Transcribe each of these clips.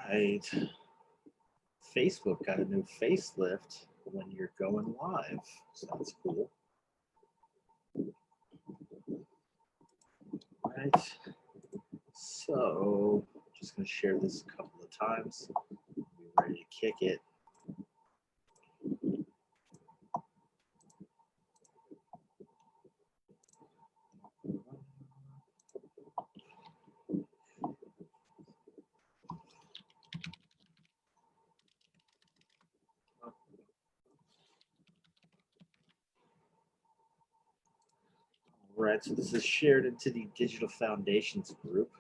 right. Facebook got a new facelift when you're going live. So that's cool. All right. So just going to share this a couple of times. Be ready to kick it. All right, so this is shared into the Digital Foundations group.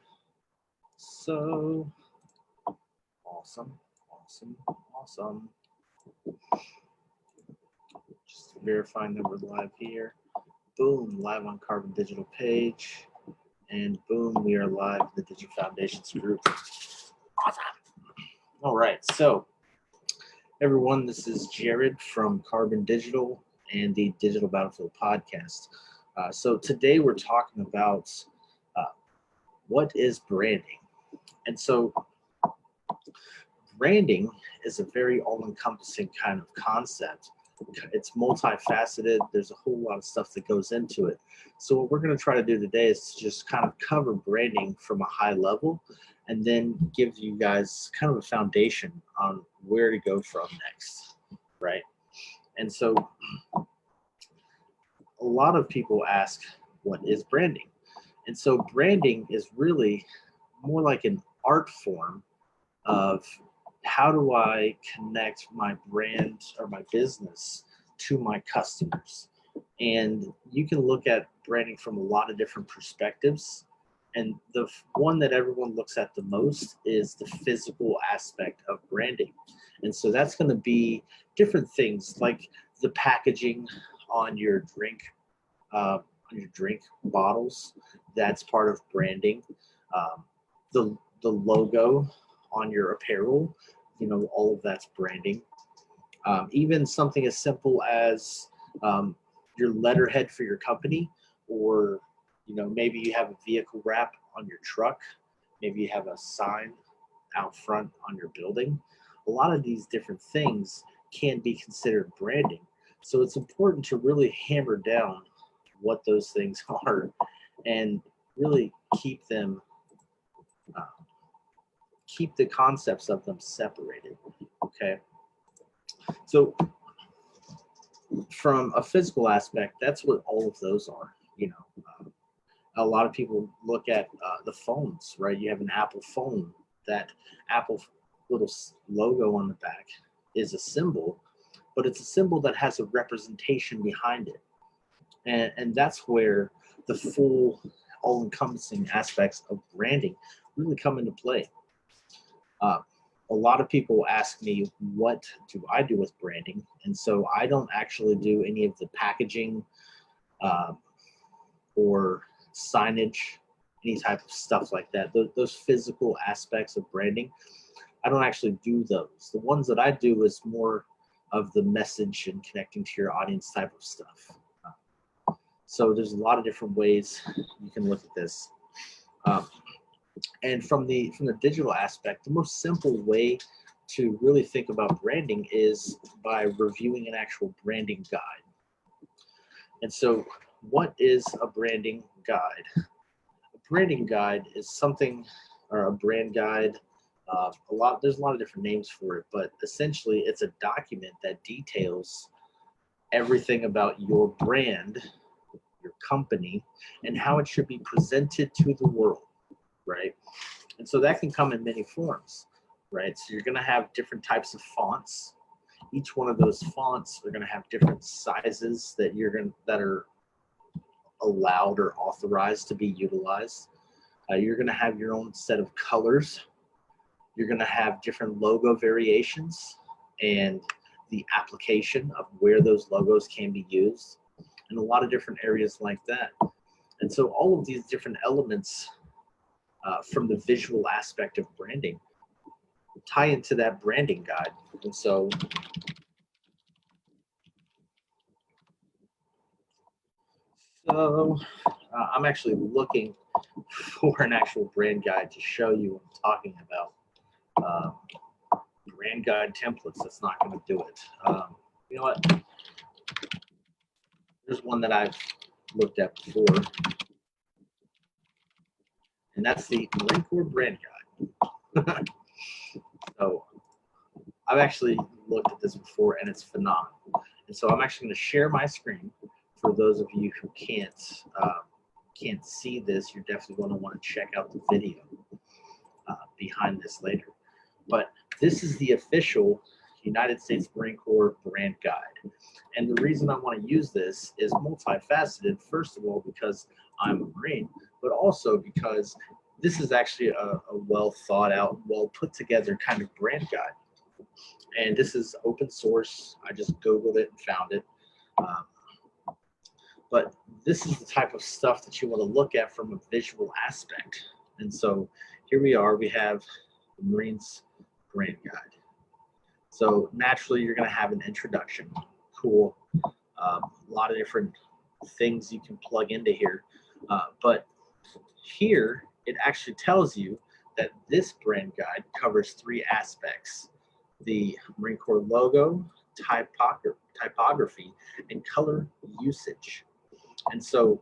So awesome. Just verifying that we're live here. Boom, live on Carbon Digital page. And boom, we are live in the Digital Foundations group. Awesome. All right, so everyone, this is Jared from Carbon Digital and the Digital Battlefield podcast. So today we're talking about what is branding. And so branding is a very all-encompassing kind of concept. It's multifaceted. There's a whole lot of stuff that goes into it. So what we're going to try to do today is to just kind of cover branding from a high level and then give you guys kind of a foundation on where to go from next, right? And so a lot of people ask, what is branding? And so branding is really more like an art form of how do I connect my brand or my business to my customers? And you can look at branding from a lot of different perspectives. And the one that everyone looks at the most is the physical aspect of branding. And so that's going to be different things like the packaging on your drink bottles. That's part of branding. The logo on your apparel, all of that's branding. Even something as simple as your letterhead for your company, or maybe you have a vehicle wrap on your truck, maybe you have a sign out front on your building. A lot of these different things can be considered branding. So it's important to really hammer down what those things are and really keep the concepts of them separated. Okay, so from a physical aspect, that's what all of those are. A lot of people look at the phones, right? You have an Apple phone. That Apple little logo on the back is a symbol, but it's a symbol that has a representation behind it. And that's where the full all-encompassing aspects of branding really come into play. A lot of people ask me, what do I do with branding? And so I don't actually do any of the packaging or signage, any type of stuff like that. Those physical aspects of branding, I don't actually do those. The ones that I do is more of the message and connecting to your audience type of stuff. So there's a lot of different ways you can look at this. And from the digital aspect, the most simple way to really think about branding is by reviewing an actual branding guide. And so what is a branding guide? A branding guide is something, or a brand guide, there's a lot of different names for it, but essentially it's a document that details everything about your brand, your company, and how it should be presented to the world, right? And so that can come in many forms, right? So you're going to have different types of fonts. Each one of those fonts are going to have different sizes that are allowed or authorized to be utilized. You're going to have your own set of colors. You're going to have different logo variations and the application of where those logos can be used, and a lot of different areas like that. And so all of these different elements from the visual aspect of branding tie into that branding guide. And so I'm actually looking for an actual brand guide to show you what I'm talking about. brand guide templates. That's not going to do it. You know what? There's one that I've looked at before, and that's the Marine Corps brand guide. So I've actually looked at this before, and it's phenomenal. And so I'm actually going to share my screen for those of you who can't see this. You're definitely going to want to check out the video behind this later. But this is the official United States Marine Corps brand guide. And the reason I want to use this is multifaceted. First of all, because I'm a Marine, but also because this is actually a well thought out, well put together kind of brand guide. And this is open source. I just Googled it and found it. But this is the type of stuff that you want to look at from a visual aspect. And so here we are. We have the Marines brand guide. So naturally, you're going to have an introduction. Cool. A lot of different things you can plug into here. But here, it actually tells you that this brand guide covers 3 aspects: the Marine Corps logo, typography, and color usage. And so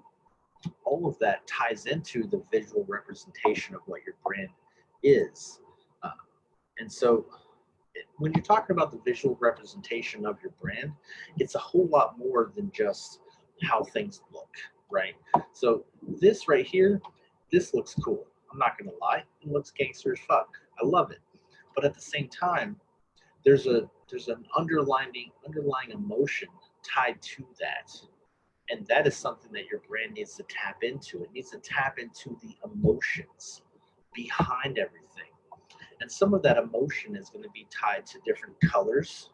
all of that ties into the visual representation of what your brand is. And so when you're talking about the visual representation of your brand, it's a whole lot more than just how things look, right? So this right here, this looks cool. I'm not going to lie. It looks gangster as fuck. I love it. But at the same time, there's an underlying emotion tied to that. And that is something that your brand needs to tap into. It needs to tap into the emotions behind everything. And some of that emotion is going to be tied to different colors.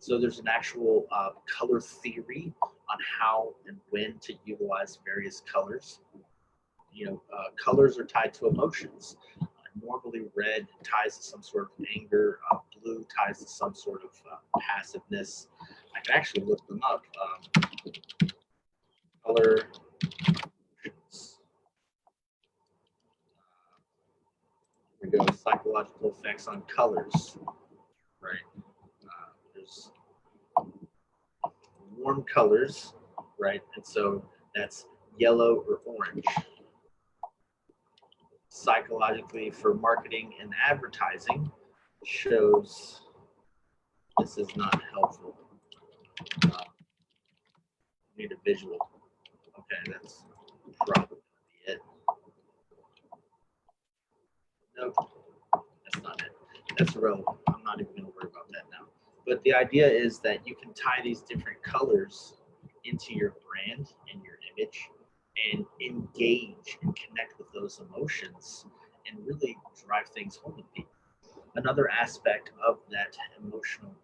So there's an actual color theory on how and when to utilize various colors. You know, colors are tied to emotions. Normally red ties to some sort of anger, blue ties to some sort of passiveness. I can actually look them up. Color emotions. Here we go, psychological effects on colors, right? There's warm colors, right? And so that's yellow or orange. Psychologically, for marketing and advertising, shows this is not helpful. Need a visual. Okay, that's probably it. Nope, that's not it. That's irrelevant. I'm not even going to worry about that now. But the idea is that you can tie these different colors into your brand and your image and engage and connect with those emotions and really drive things home with people. Another aspect of that emotional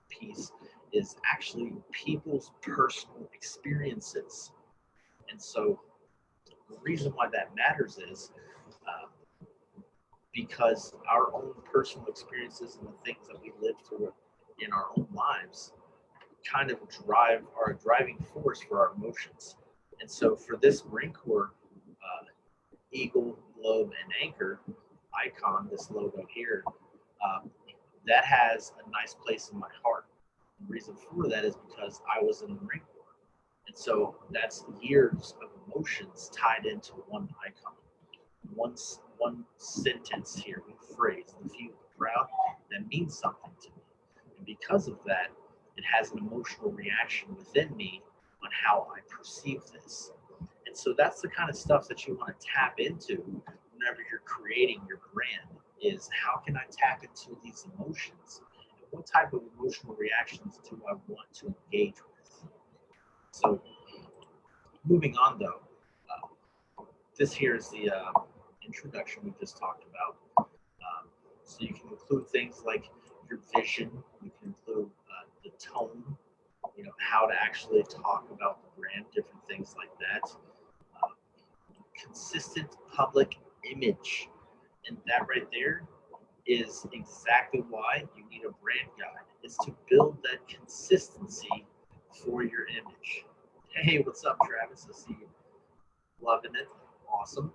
piece is actually people's personal experiences. And so the reason why that matters is because our own personal experiences and the things that we live through in our own lives kind of are a driving force for our emotions. And so for this Marine Corps eagle, globe, and anchor icon, this logo here, that has a nice place in my heart. The reason for that is because I was in the Marine Corps. And so that's years of emotions tied into one icon. One sentence here, one phrase, the few proud, that means something to me. And because of that, it has an emotional reaction within me on how I perceive this. And so that's the kind of stuff that you want to tap into whenever you're creating your brand, is how can I tap into these emotions? And what type of emotional reactions do I want to engage with? So moving on though, this here is the introduction we just talked about. So you can include things like your vision, you can include the tone, you know, how to actually talk about the brand, different things like that. Consistent public image. And that right there is exactly why you need a brand guide, is to build that consistency for your image. Hey, what's up, Travis? I see you loving it. Awesome.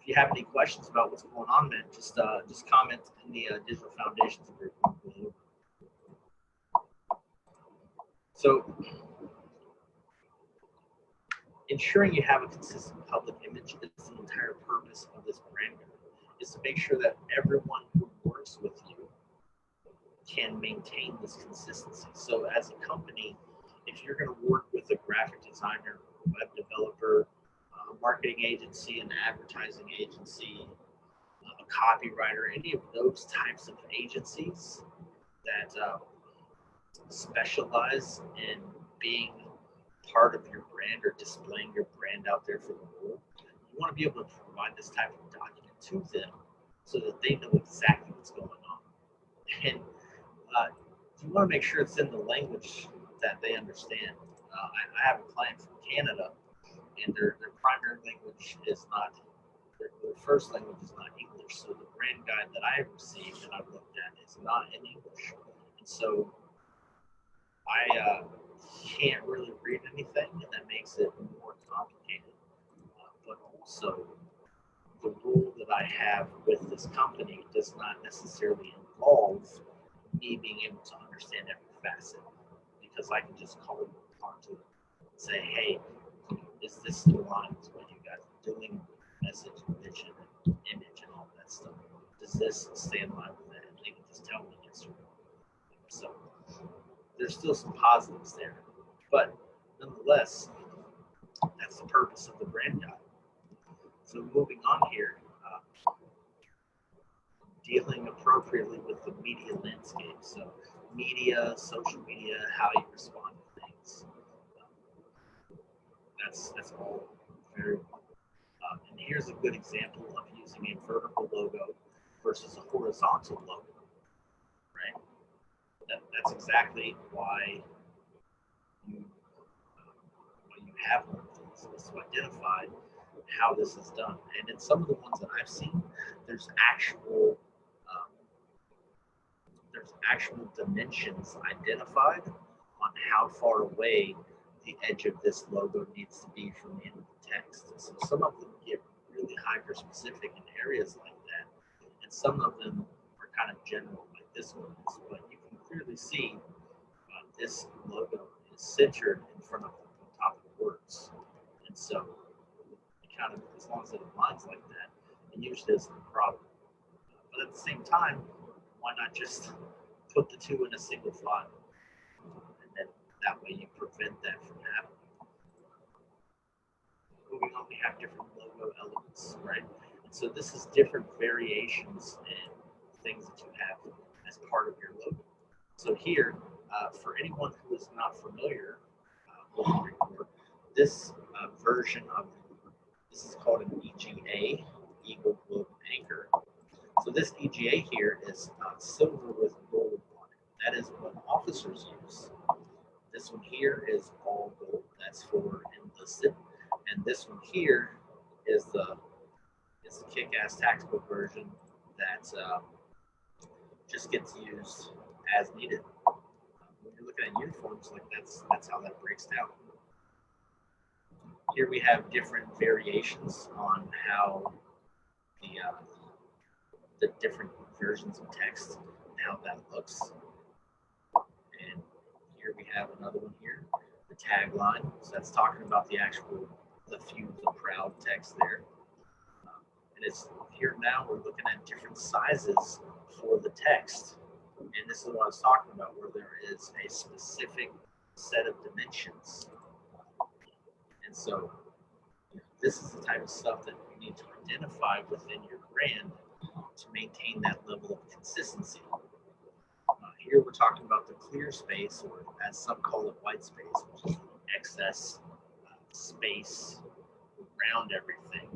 if you have any questions about what's going on, man, just comment in the Digital Foundations group. So, ensuring you have a consistent public image is the entire purpose of this brand guide, is to make sure that everyone who works with you can maintain this consistency. So as a company, if you're going to work with a graphic designer, web developer, a marketing agency, an advertising agency, a copywriter, any of those types of agencies that specialize in being part of your brand or displaying your brand out there for the world, you want to be able to provide this type of document to them so that they know exactly what's going on. And you want to make sure it's in the language that they understand. I have a client from Canada, and their primary language is not, their first language is not English. So the brand guide that I have received and I've looked at is not in English. And so I can't really read anything, and that makes it more complicated. But also, the rule that I have with this company does not necessarily involve me being able to understand every facet, because I can just call them onto it and say, hey, is this in line with what you guys are doing, message, vision, image, and all that stuff? Does this stay in line with that? And they can just tell me yes or no. So there's still some positives there, but nonetheless, that's the purpose of the brand guide. So moving on here, dealing appropriately with the media landscape. So media, social media, how you respond to things. That's all very well. And here's a good example of using a vertical logo versus a horizontal logo, right? That's exactly why you have one of these, is to identify how this is done. And in some of the ones that I've seen, there's actual dimensions identified on how far away the edge of this logo needs to be from the end of the text. So some of them get really hyper specific in areas like that, and some of them are kind of general, like this one is. But you can clearly see this logo is centered in front of the top of the words, and so kind of, as long as it aligns like that, it usually isn't a problem. But at the same time, why not just put the two in a single file? And then that way you prevent that from happening. Moving on, we have different logo elements, right? And so this is different variations and things that you have as part of your logo. So here, for anyone who is not familiar with Record, this version of this is called an EGA, Eagle Globe Anchor. So this EGA here is silver with gold on it. That is what officers use. This one here is all gold. That's for enlisted. And this one here is the kick-ass tactical version that just gets used as needed. When you're looking at uniforms, like that's how that breaks down. Here we have different variations on how the different versions of text and how that looks. And here we have another one here, the tagline. So that's talking about the few, the proud text there. And it's here now we're looking at different sizes for the text. And this is what I was talking about, where there is a specific set of dimensions. And so this is the type of stuff that you need to identify within your brand to maintain that level of consistency. Here we're talking about the clear space, or as some call it, white space, which is excess space around everything,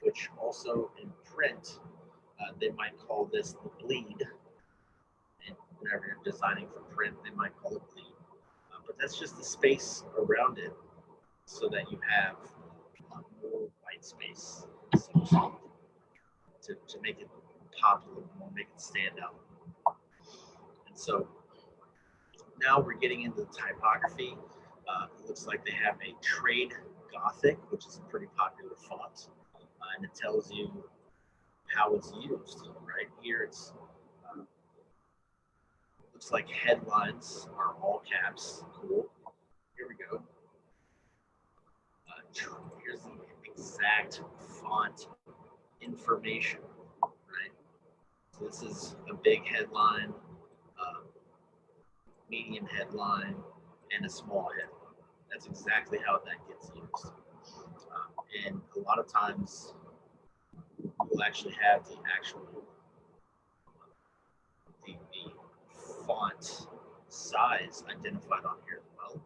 which also in print, they might call this the bleed. And whenever you're designing for print, they might call it bleed. But that's just the space around it so that you have more white space, so to make it pop a little more, make it stand out. And so now we're getting into the typography. It looks like they have a trade Gothic, which is a pretty popular font. and it tells you how it's used. Right here, it's looks like headlines are all caps. Cool. Here we go. Here's the exact font information. Right. So this is a big headline, medium headline, and a small headline. That's exactly how that gets used. And a lot of times, you'll actually have the font size identified on here. Well,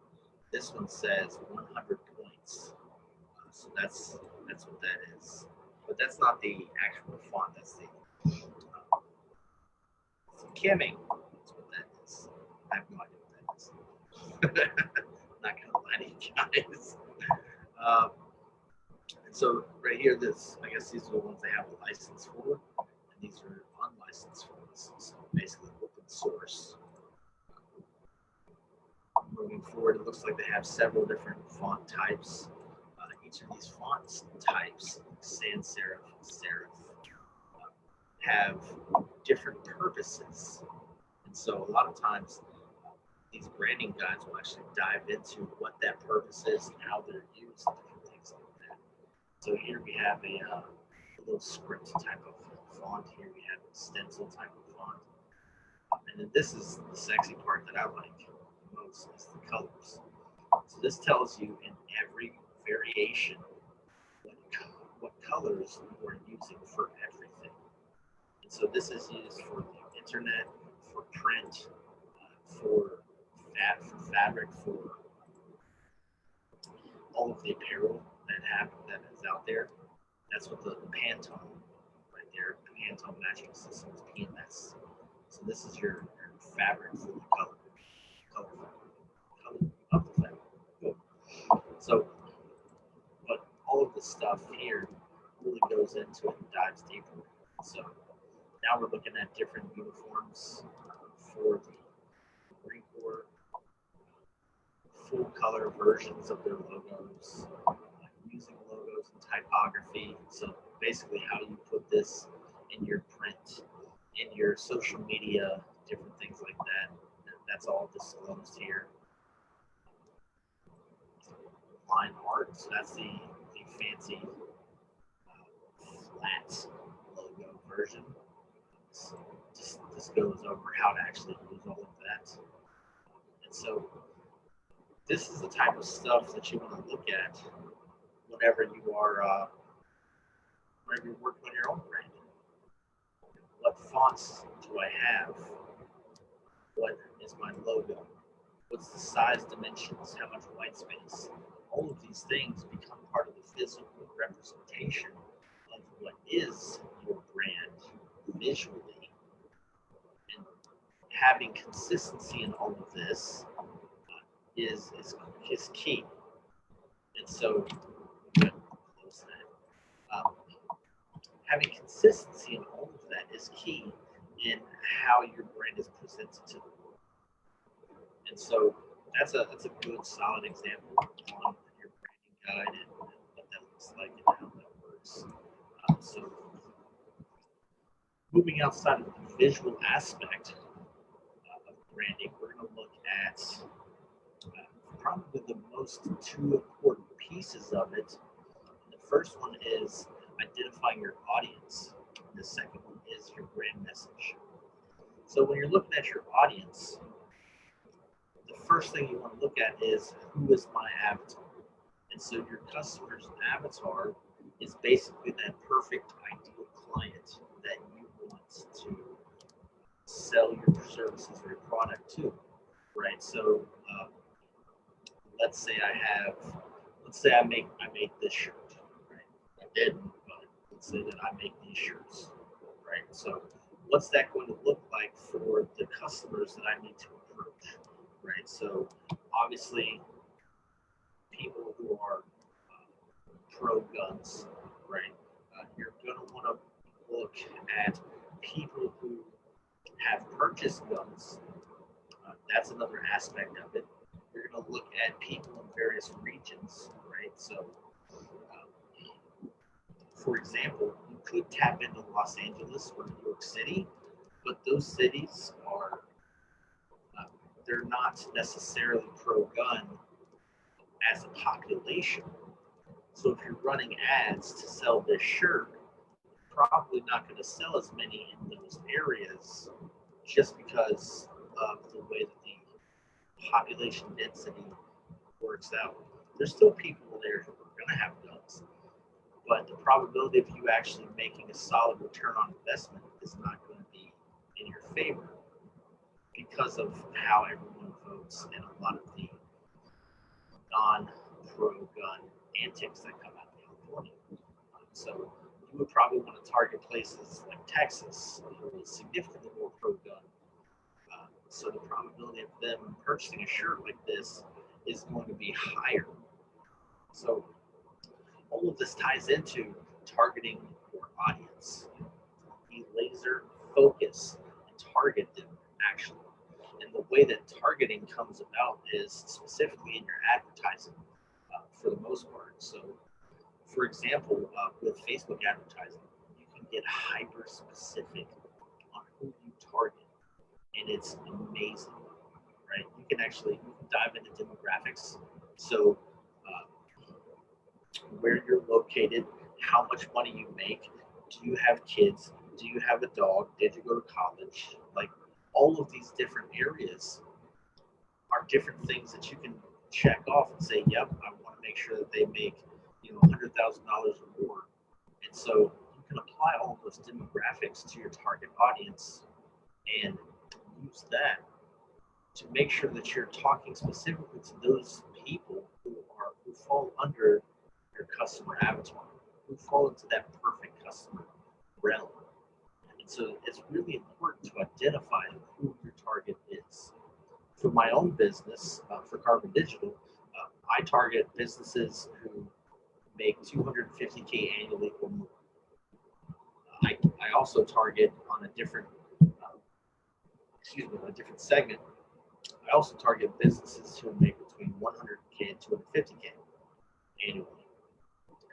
this one says 100 points, so that's what that is. But that's not the actual font. That's the Kimming. That's what that is. I have no idea what that is. Not gonna lie to you guys. And so right here, I guess these are the ones they have a license for, and these are unlicensed ones. So basically open source. Moving forward, it looks like they have several different font types. Each of these font types, sans serif, serif, have different purposes. And so a lot of times, these branding guides will actually dive into what that purpose is and how they're used and different things like that. So here we have a little script type of font. Here we have a stencil type of font. And then this is the sexy part that I like most, is the colors. So this tells you in every variation what colors you are using for everything. And so this is used for the internet, for print, for fabric, for all of the apparel that is out there. That's what the Pantone right there, Pantone matching system is PMS. So this is your fabric for the color of the fabric. Good. So, but all of the stuff here really goes into it and dives deeper. So now we're looking at different uniforms for the Marine Corps, full color versions of their logos, using logos and typography. So basically how you put this in your print, in your social media, different things like that. That's all disclosed here. Line art, so that's the fancy flat logo version. So this goes over how to actually use all of that. And so this is the type of stuff that you want to look at whenever you are whenever you're working on your own brand. What fonts do I have? What is my logo? What's the size, dimensions? How much white space? All of these things become part of the physical representation of what is your brand visually. And having consistency in all of this is key. And so, close that. Having consistency in all of that is key in how your brand is presented to the world. And so that's a good solid example on your branding guide and what that looks like and how that works. So moving outside of the visual aspect of branding, we're going to look at probably the most two important pieces of it. The first one is identifying your audience. And the second one is your brand message. So when you're looking at your audience, the first thing you want to look at is, who is my avatar? And so your customer's avatar is basically that perfect ideal client that you want to sell your services or your product to, right? So let's say I make this shirt, right? I didn't, but let's say that I make these shirts, right? So what's that going to look like for the customers that I need to approach, right? So obviously, people who are pro guns, right? You're going to want to look at people who have purchased guns. That's another aspect of it. You're going to look at people in various regions, right? So For example, you could tap into Los Angeles or New York City, but those cities are uh, they're not necessarily pro-gun as a population. So if you're running ads to sell this shirt, you're probably not going to sell as many in those areas just because of the way that the population density works out. There's still people there who are going to have guns, but the probability of you actually making a solid return on investment is not going to be in your favor because of how everyone votes and a lot of the non-pro-gun antics that come out of California. So you would probably want to target places like Texas, who is significantly more pro-gun. So the probability of them purchasing a shirt like this is going to be higher. So all of this ties into targeting your audience. Be laser focus and target them actually. And the way that targeting comes about is specifically in your advertising for the most part. So, for example, with Facebook advertising, you can get hyper specific on who you target, and it's amazing, right? You can dive into demographics. So, where you're located, how much money you make, do you have kids, do you have a dog, did you go to college? Like all of these different areas are different things that you can check off and say, yep, I want to make sure that they make $100,000 or more. And so you can apply all of those demographics to your target audience and use that to make sure that you're talking specifically to those people who fall under your customer avatar, who fall into that perfect customer realm. And so it's really important to identify who your target is. For my own business, for Carbon Digital, I target businesses who make $250K annually or more. I also target on a different segment. I also target businesses who make between 100K and 250K annually.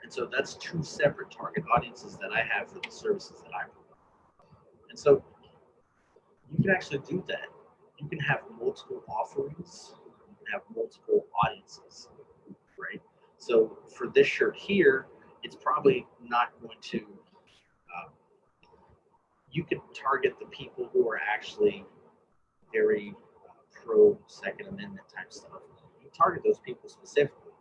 And so that's two separate target audiences that I have for the services that I provide. And so you can actually do that. You can have multiple offerings, you can have multiple audiences, right? So for this shirt here, it's probably not going to, you can target the people who are actually very pro Second Amendment type stuff. You target those people specifically,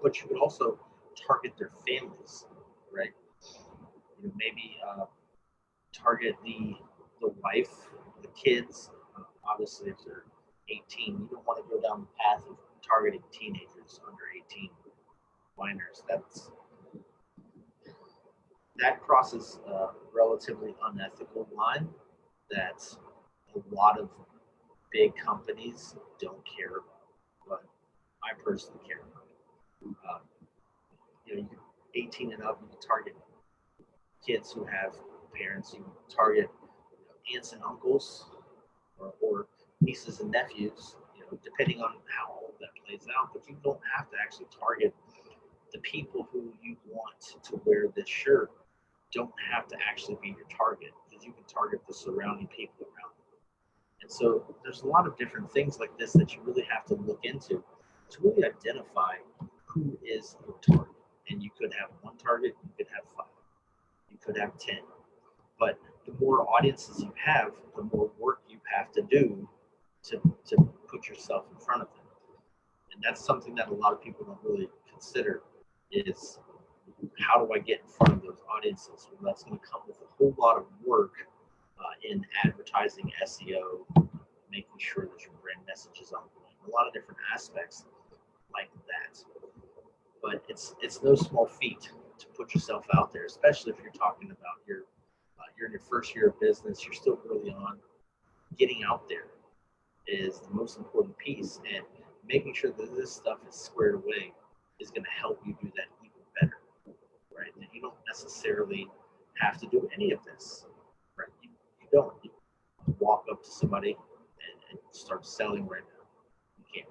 but you could also target their families, right? Maybe target the wife, the kids. Obviously, if they're 18, you don't want to go down the path of targeting teenagers under 18 minors. That crosses a relatively unethical line that a lot of big companies don't care about, but I personally care about. You 18 and up, you can target kids who have parents. You can target aunts and uncles or nieces and nephews, depending on how all that plays out. But you don't have to actually target the people who you want to wear this shirt. Don't have to actually be your target, because you can target the surrounding people around them. And so there's a lot of different things like this that you really have to look into to really identify who is your target. And you could have one target, you could have 5, you could have 10. But the more audiences you have, the more work you have to do to put yourself in front of them. And that's something that a lot of people don't really consider is, how do I get in front of those audiences? Well, that's going to come with a whole lot of work in advertising, SEO, making sure that your brand message is on point, a lot of different aspects like that. But it's no small feat to put yourself out there, especially if you're talking about you're in your first year of business, you're still early on. Getting out there is the most important piece, and making sure that this stuff is squared away is going to help you do that even better, right? And you don't necessarily have to do any of this, right? You don't. You walk up to somebody and start selling right now. You can't.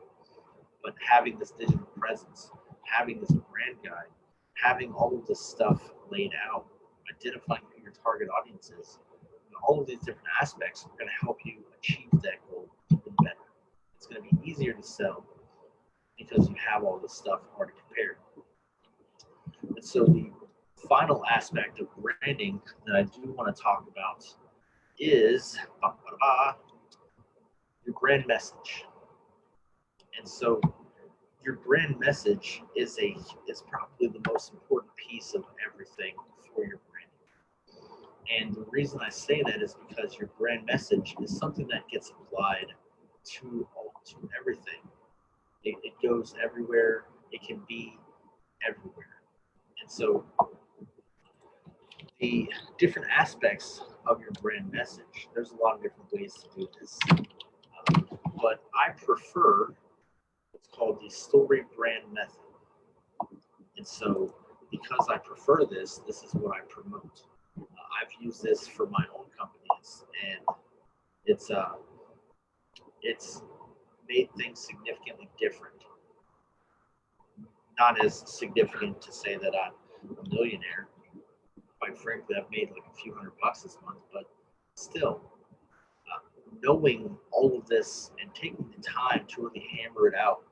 But having this digital presence, having this brand guide, having all of this stuff laid out, identifying who your target audience is, all of these different aspects are going to help you achieve that goal even better. It's going to be easier to sell because you have all this stuff already prepared. And so the final aspect of branding that I do want to talk about is your brand message. And so your brand message is probably the most important piece of everything for your branding. And the reason I say that is because your brand message is something that gets applied to everything. It goes everywhere. It can be everywhere. And so the different aspects of your brand message, there's a lot of different ways to do this. But I prefer what's called the Storybrand method. And so because I prefer this is what I promote. I've used this for my own companies, and it's made things significantly different. Not as significant to say that I'm a millionaire. Quite frankly, I've made like a few $100 this month, but still, knowing all of this and taking the time to really hammer it out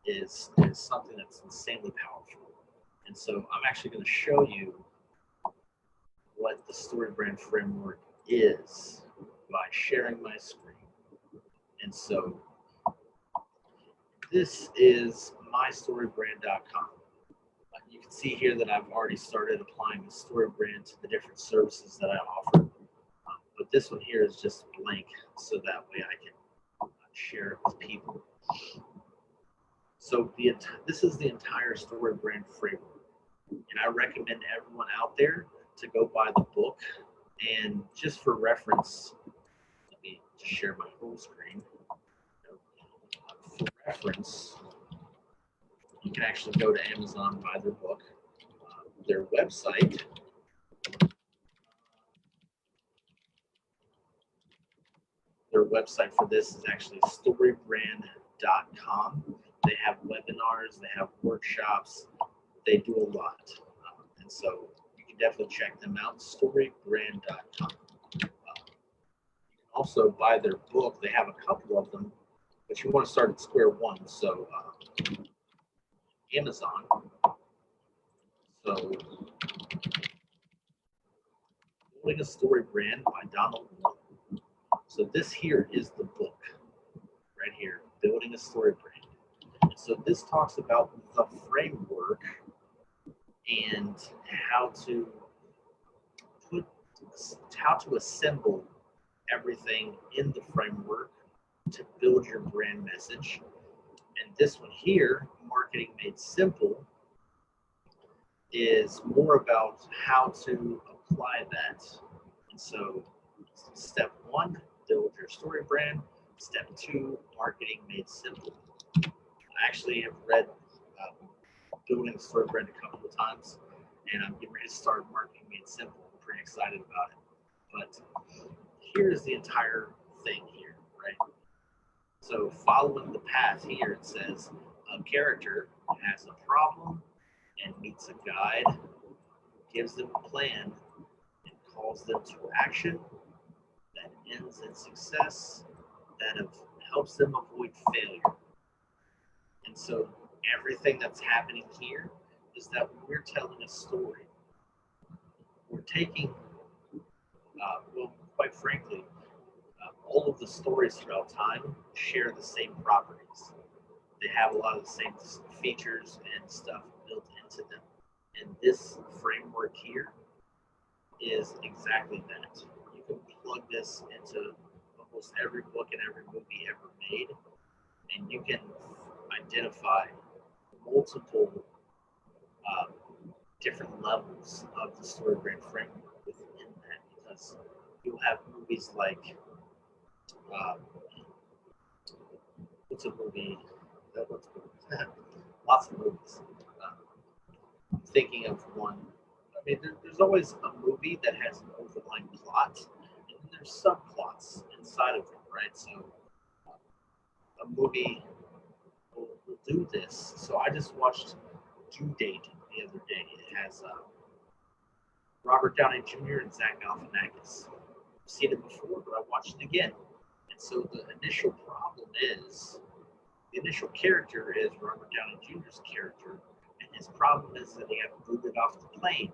is something that's insanely powerful. And so I'm actually going to show you what the Storybrand framework is by sharing my screen. And so this is mystorybrand.com. You can see here that I've already started applying the Storybrand to the different services that I offer. But this one here is just blank, so that way I can share it with people. So this is the entire Storybrand framework. And I recommend everyone out there to go buy the book. And just for reference, let me just share my whole screen. For reference, you can actually go to Amazon and buy their book. Their website for this is actually storybrand.com. They have webinars, they have workshops, they do a lot. And so you can definitely check them out, storybrand.com. You can also buy their book. They have a couple of them, but you want to start at square one. So Amazon. So Building a Storybrand by Donald Miller. So this here is the book right here, Building a Storybrand. So this talks about the framework and how to assemble everything in the framework to build your brand message. And this one here, Marketing Made Simple, is more about how to apply that. And so step one, build your story brand. Step two, Marketing Made Simple. I actually have read Building a Story Brand a couple of times, and I'm getting ready to start Marketing Made Simple. I'm pretty excited about it. But here's the entire thing here, right? So following the path here, it says a character has a problem and meets a guide, gives them a plan, and calls them to action that ends in success, that helps them avoid failure. And so everything that's happening here is that when we're telling a story, we're taking, well, quite frankly, all of the stories throughout time share the same properties. They have a lot of the same features and stuff built into them. And this framework here is exactly that. You can plug this into almost every book and every movie ever made, and you can identify multiple different levels of the Storybrand framework within that, because you'll have movies like what's a movie that looks good? Lots of movies. I'm thinking of one. I mean, there's always a movie that has an overlying plot, and then there's subplots inside of it, right? So a movie will do this. So I just watched Due Date the other day. It has Robert Downey Jr. and Zach Galifianakis. I've seen it before, but I watched it again. And so the initial problem is, the initial character is Robert Downey Jr.'s character, and his problem is that he got booted off the plane.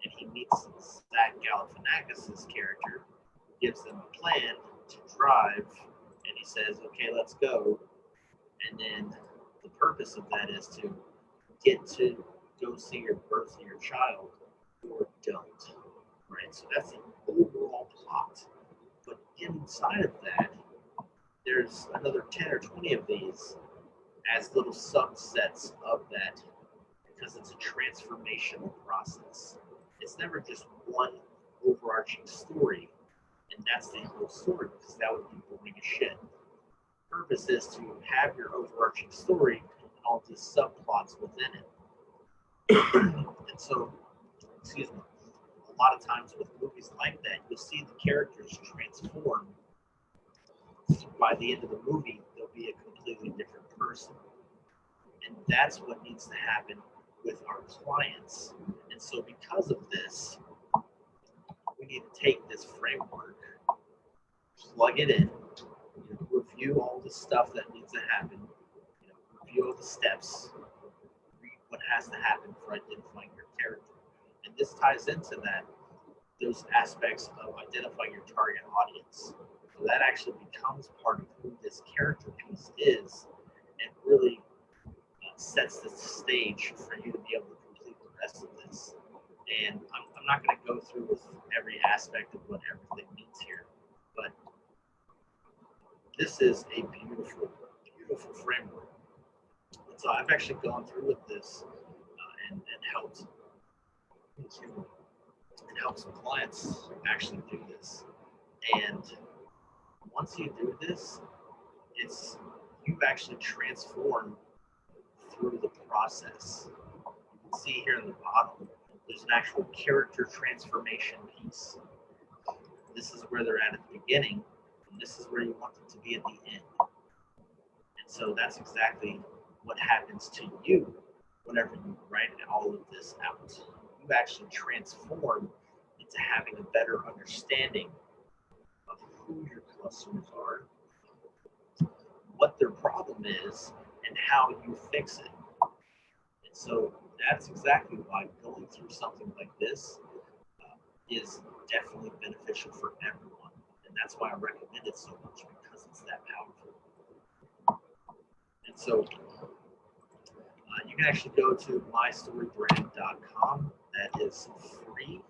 And he meets Zach Galifianakis' character, gives them a plan to drive, and he says, okay, let's go. And then the purpose of that is to get to go see your birth of your child, or don't. Right? So that's the overall plot. But inside of that, there's another 10 or 20 of these as little subsets of that, because it's a transformational process. It's never just one overarching story, and that's the whole story, because that would be boring as shit. The purpose is to have your overarching story and all these subplots within it. And so, excuse me, a lot of times with movies like that, you'll see the characters transform. By the end of the movie, they'll be a completely different person. And that's what needs to happen with our clients. And so because of this, we need to take this framework, plug it in, review all the stuff that needs to happen, review all the steps, read what has to happen for identifying your character. And this ties into that, those aspects of identifying your target audience. So that actually becomes part of who this character piece is, and really sets the stage for you to be able to complete the rest of this. And I'm not going to go through with every aspect of what everything means here, but this is a beautiful, beautiful framework. And so I've actually gone through with this and helped, and helped some clients actually do this. And once you do this, you've actually transformed through the process. You can see here in the bottom, there's an actual character transformation piece. This is where they're at the beginning, and this is where you want them to be at the end. And so that's exactly what happens to you whenever you write all of this out. You actually transform into having a better understanding of who your customers are, what their problem is, and how you fix it. And so that's exactly why going through something like this is definitely beneficial for everyone. And that's why I recommend it so much, because it's that powerful. And so you can actually go to mystorybrand.com. That is free.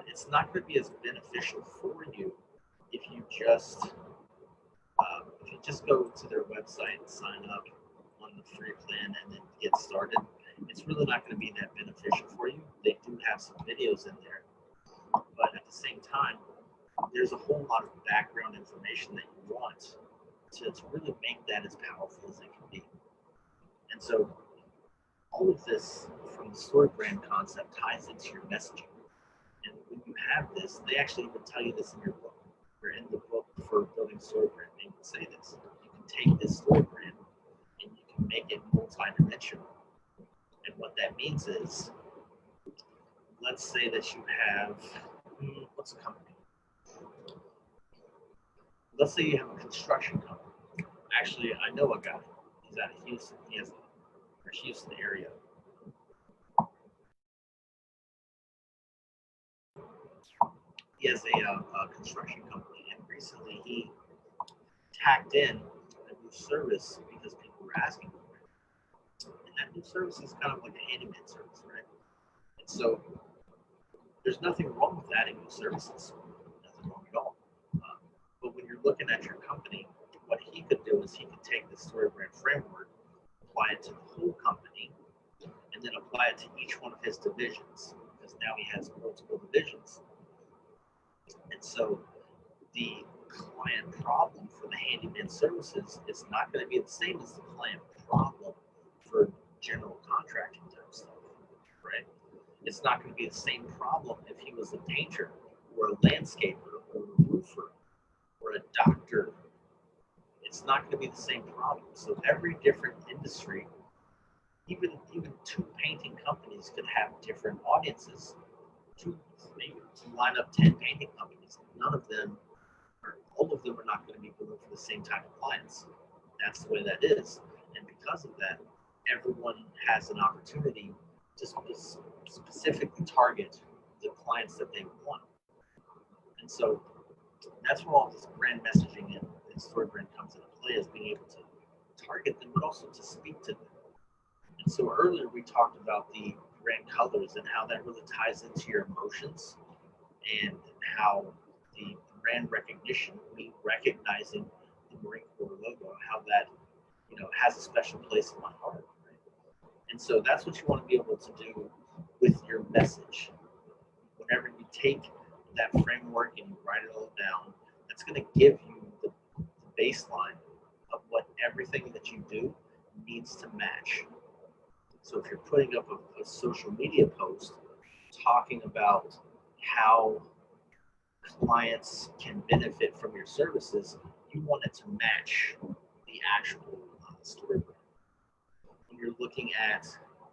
It's not going to be as beneficial for you if you just go to their website and sign up on the free plan and then get started. It's really not going to be that beneficial for you. They do have some videos in there, but at the same time, there's a whole lot of background information that you want to really make that as powerful as it can be. And so all of this from the Storybrand concept ties into your messaging. And when you have this, they actually even tell you this in your book. Or in the book for building Storybrand, they would say this. You can take this Storybrand and you can make it multi-dimensional. And what that means is, let's say that you have, what's a company? Let's say you have a construction company. Actually, I know a guy. He's out of Houston. He has a Houston area. He has a construction company, and recently he tacked in a new service because people were asking for it. And that new service is kind of like a handyman service, right? And so there's nothing wrong with adding new services, nothing wrong at all. But when you're looking at your company, what he could do is he could take the Storybrand framework, apply it to the whole company, and then apply it to each one of his divisions, because now he has multiple divisions. And so the client problem for the handyman services is not going to be the same as the client problem for general contracting type stuff, right? It's not going to be the same problem if he was a painter or a landscaper or a roofer or a doctor. It's not going to be the same problem. So every different industry, even two painting companies, companies could have different audiences. Maybe line up 10 painting companies. None of them, or all of them, are not going to be going for the same type of clients. That's the way that is. And because of that, everyone has an opportunity to specifically target the clients that they want. And so that's where all this brand messaging and Storybrand comes into play, is being able to target them, but also to speak to them. And so earlier we talked about the brand colors and how that really ties into your emotions, and how the brand recognition, me recognizing the Marine Corps logo, how that has a special place in my heart. Right? And so that's what you want to be able to do with your message. Whenever you take that framework and you write it all down, that's going to give you the baseline of what everything that you do needs to match. So if you're putting up a social media post talking about how clients can benefit from your services, you want it to match the actual storyboard. When you're looking at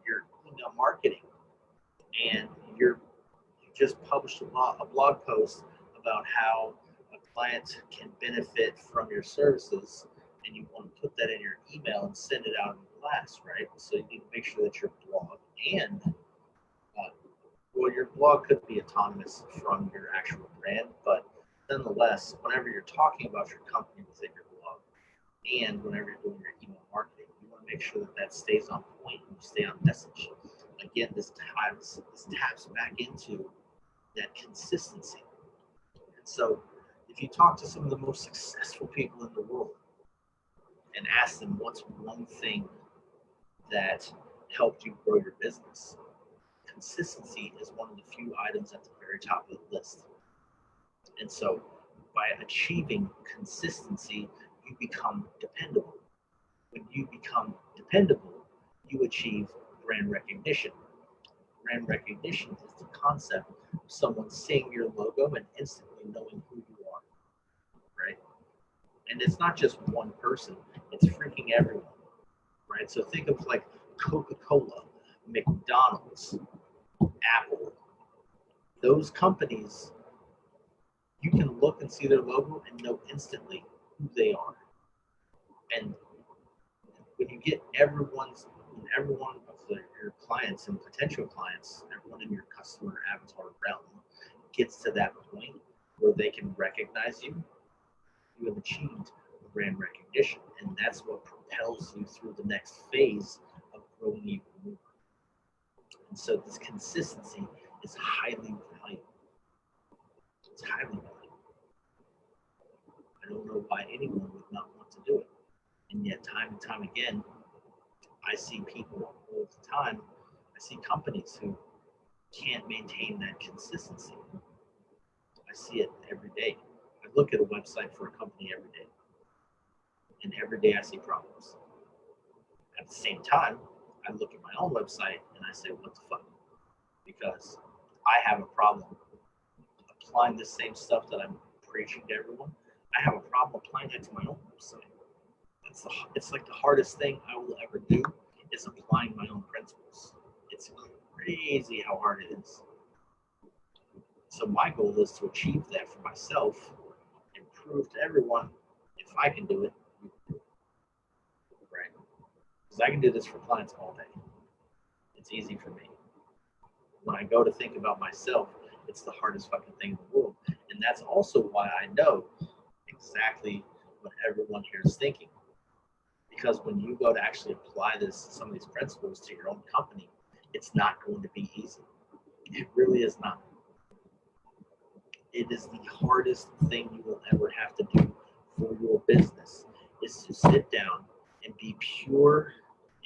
your email marketing and you just published a blog post about how a client can benefit from your services, and you want to put that in your email and send it out in class, right? So you need to make sure that your blog and your blog could be autonomous from your actual brand, but nonetheless, whenever you're talking about your company within your blog, and whenever you're doing your email marketing, you want to make sure that that stays on point and you stay on message. Again, this taps back into that consistency. And so, if you talk to some of the most successful people in the world and ask them what's one thing that helped you grow your business, consistency is one of the few items at the very top of the list. And so by achieving consistency, you become dependable. When you become dependable, you achieve brand recognition. Brand recognition is the concept of someone seeing your logo and instantly knowing who you are, right? And it's not just one person, it's freaking everyone, right? So think of like Coca-Cola, McDonald's, Apple. Those companies, you can look and see their logo and know instantly who they are. And when you get every one of your clients and potential clients, everyone in your customer avatar realm gets to that point where they can recognize you, you have achieved brand recognition. And that's what propels you through the next phase of growing even more. And so this consistency is highly valuable. It's highly valuable. I don't know why anyone would not want to do it. And yet time and time again, I see people all the time, I see companies who can't maintain that consistency. I see it every day. I look at a website for a company every day. And every day I see problems. At the same time, I look at my own website and I say, what the fuck? Because I have a problem applying the same stuff that I'm preaching to everyone. I have a problem applying it to my own website. It's like the hardest thing I will ever do is applying my own principles. It's crazy how hard it is. So my goal is to achieve that for myself and prove to everyone, if I can do it, you can do it. Right? Because I can do this for clients all day. It's easy for me. When I go to think about myself, it's the hardest fucking thing in the world. And that's also why I know exactly what everyone here is thinking. Because when you go to actually apply some of these principles to your own company, it's not going to be easy. It really is not. It is the hardest thing you will ever have to do for your business, is to sit down and be pure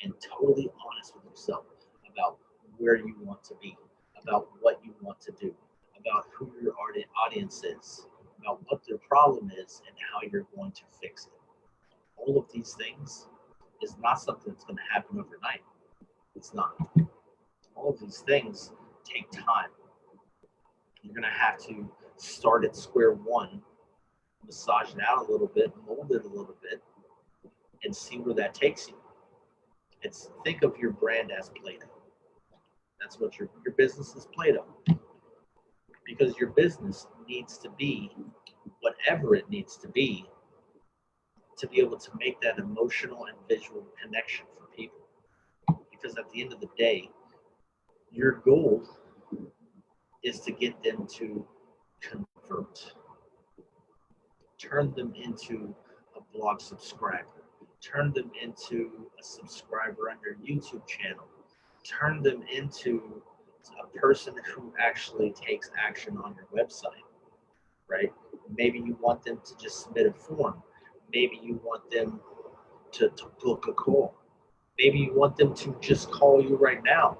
and totally honest with yourself about where you want to be, about what you want to do, about who your audience is, about what their problem is, and how you're going to fix it. All of these things is not something that's going to happen overnight. It's not. All of these things take time. You're going to have to start at square one, massage it out a little bit, mold it a little bit, and see where that takes you. Think of your brand as Play-Doh. That's what your business is played on. Because your business needs to be whatever it needs to be able to make that emotional and visual connection for people. Because at the end of the day, your goal is to get them to convert, turn them into a blog subscriber, turn them into a subscriber on your YouTube channel, turn them into a person who actually takes action on your website, right? Maybe you want them to just submit a form. Maybe you want them to book a call. Maybe you want them to just call you right now.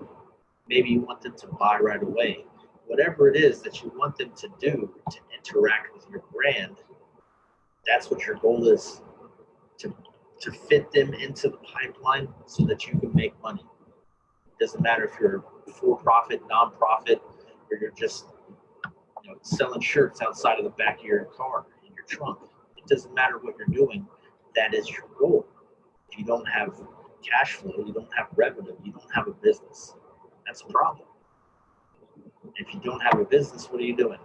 Maybe you want them to buy right away. Whatever it is that you want them to do to interact with your brand, that's what your goal is, to fit them into the pipeline so that you can make money. It doesn't matter if you're for-profit, non-profit, or you're just selling shirts outside of the back of your car in your trunk. It doesn't matter what you're doing. That is your goal. If you don't have cash flow, you don't have revenue, you don't have a business. That's a problem. If you don't have a business, what are you doing?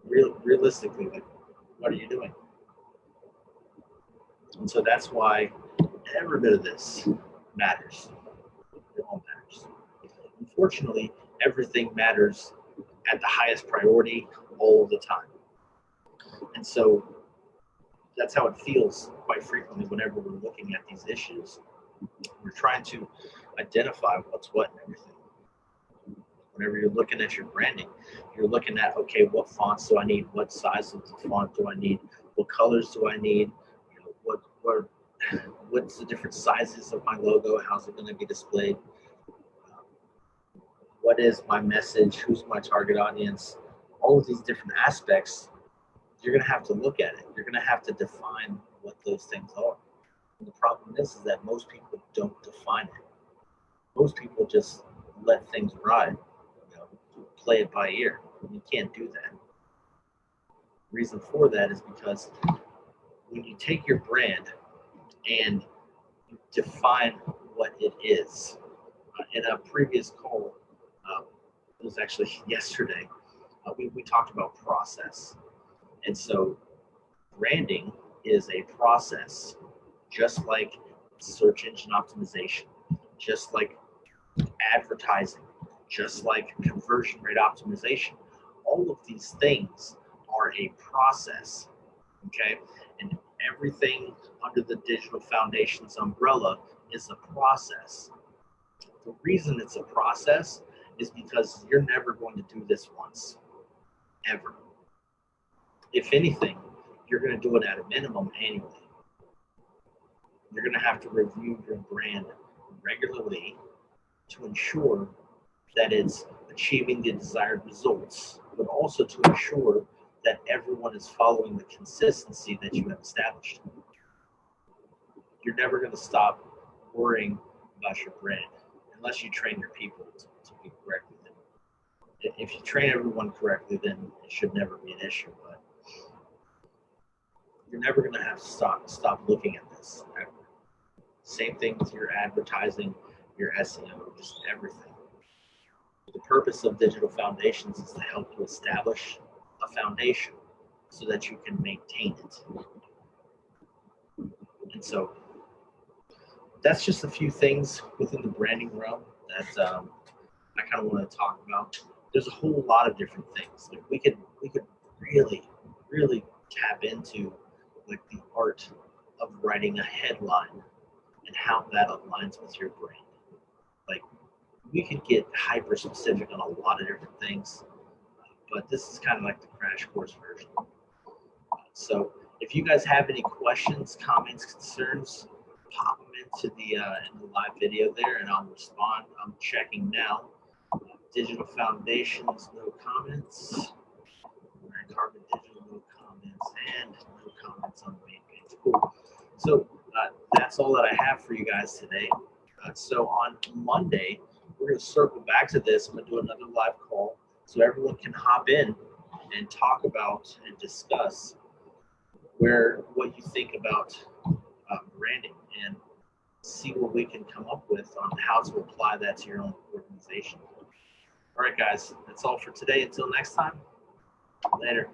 Realistically, like, what are you doing? And so that's why every bit of this matters. It all matters. Unfortunately, everything matters at the highest priority all the time. And so that's how it feels quite frequently whenever we're looking at these issues. We're trying to identify what's what and everything. Whenever you're looking at your branding, you're looking at, okay, what fonts do I need? What size of the font do I need? What colors do I need? What's the different sizes of my logo? How's it going to be displayed? What is my message? Who's my target audience? All of these different aspects, you're going to have to look at it. You're going to have to define what those things are. And the problem is that most people don't define it. Most people just let things ride, play it by ear. You can't do that. The reason for that is because when you take your brand and you define what it is, in a previous call, it was actually yesterday, we talked about process. And so branding is a process, just like search engine optimization, just like advertising, just like conversion rate optimization. All of these things are a process, okay? And everything under the Digital Foundations umbrella is a process. The reason it's a process is because you're never going to do this once, ever. If anything, you're going to do it at a minimum annually. You're going to have to review your brand regularly to ensure that it's achieving the desired results, but also to ensure that everyone is following the consistency that you have established. You're never going to stop worrying about your brand unless you train your people to be correctly. If you train everyone correctly, then it should never be an issue. But you're never going to have to stop looking at this ever. Same thing with your advertising, your SEO, just everything. The purpose of Digital Foundations is to help you establish a foundation so that you can maintain it. And so that's just a few things within the branding realm that I kind of want to talk about. There's a whole lot of different things. Like we could really tap into like the art of writing a headline and how that aligns with your brand. Like we could get hyper specific on a lot of different things, but this is kind of like the crash course version. So if you guys have any questions, comments, concerns, pop them into the in the live video there, and I'll respond. I'm checking now. Digital Foundations, no comments. Carbon Digital, no comments, and no comments on the main page. Cool. So that's all that I have for you guys today. So on Monday, we're going to circle back to this. I'm going to do another live call so everyone can hop in and talk about and discuss what you think about branding and see what we can come up with on how to apply that to your own organization. organization. All right, guys, that's all for today. Until next time, later.